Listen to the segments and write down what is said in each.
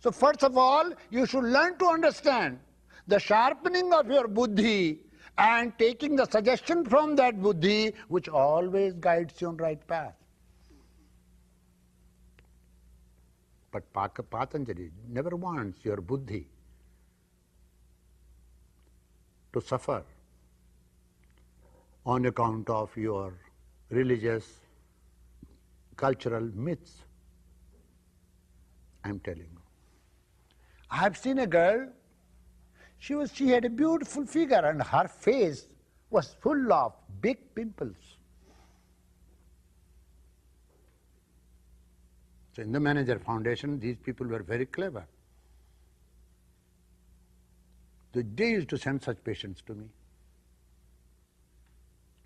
So first of all, you should learn to understand the sharpening of your buddhi and taking the suggestion from that buddhi, which always guides you on right path. But Patanjali never wants your buddhi to suffer on account of your religious, cultural myths. I'm telling you. I have seen a girl, she had a beautiful figure and her face was full of big pimples. So in the Manager Foundation, these people were very clever. They used to send such patients to me.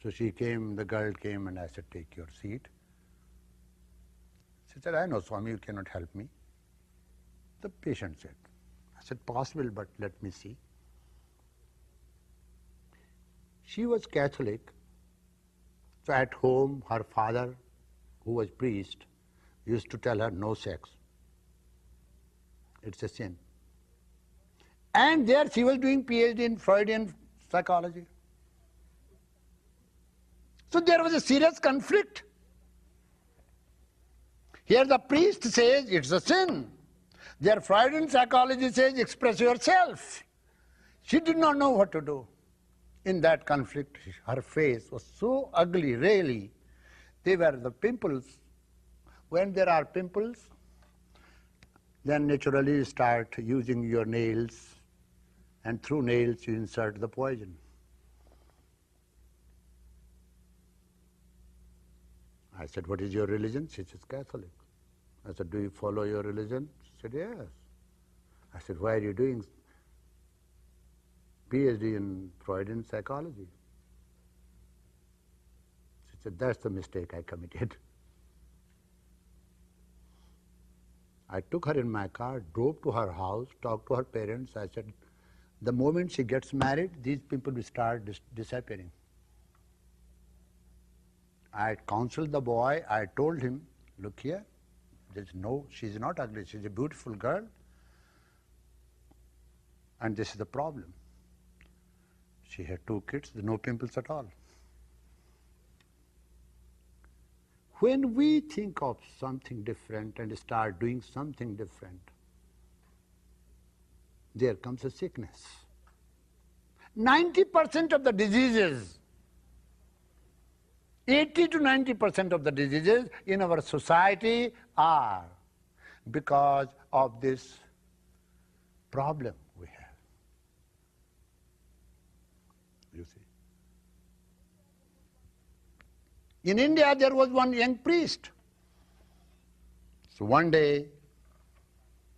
So the girl came and I said, take your seat. She said, I know, Swami, you cannot help me. The patient said. I said, possible, but let me see. She was Catholic. So at home, her father, who was priest, used to tell her no sex. It's a sin. And there she was doing PhD in Freudian psychology. So there was a serious conflict. Here the priest says it's a sin. Their Freudian psychology says express yourself. She did not know what to do. In that conflict, her face was so ugly, really. They were the pimples. When there are pimples, then naturally you start using your nails, and through nails you insert the poison. I said, what is your religion? She says, Catholic. I said, do you follow your religion? She said, yes. I said, why are you doing PhD in Freudian psychology? She said, that's the mistake I committed. I took her in my car, drove to her house, talked to her parents. I said, the moment she gets married, these people will start disappearing. I counseled the boy. I told him, look here, she's not ugly. She's a beautiful girl. And this is the problem. She had 2 kids, no pimples at all. When we think of something different and start doing something different, there comes a sickness. 90% of the diseases, 80 to 90% of the diseases in our society are because of this problem we have. You see. In India, there was one young priest. So one day,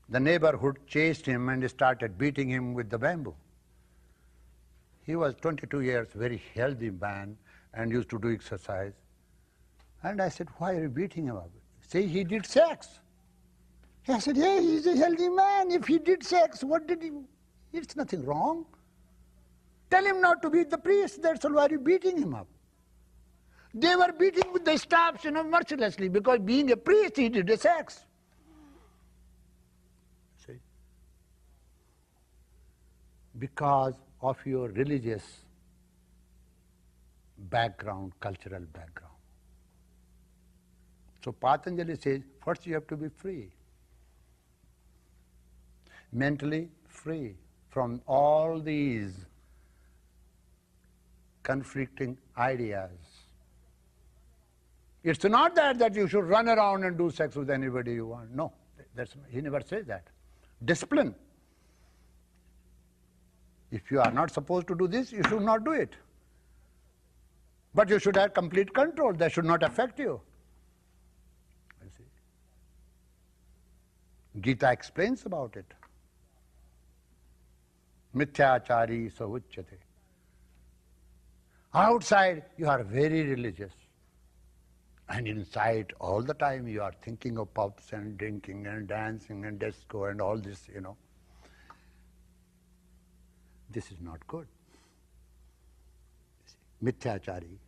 the neighborhood chased him and started beating him with the bamboo. He was 22 years, very healthy man, and used to do exercise. And I said, why are you beating him up? Say he did sex. I said, yeah, he's a healthy man. If he did sex, what did he? It's nothing wrong. Tell him not to beat the priest. That's all. Why are you beating him up? They were beating with the staffs, mercilessly, because being a priest, he did the sex. See? Because of your religious background, cultural background. So Patanjali says, first you have to be free. Mentally free from all these conflicting ideas. It's not that you should run around and do sex with anybody you want. No, he never says that. Discipline. If you are not supposed to do this, you should not do it. But you should have complete control. That should not affect you. You see. Gita explains about it. Mithyachari savuchyate. Outside, you are very religious. And inside, all the time, you are thinking of pubs and drinking and dancing and disco and all this, This is not good. Mithyachari.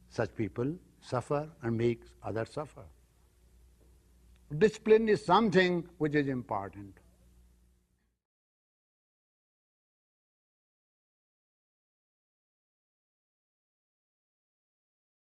Such people suffer and make others suffer. Discipline is something which is important.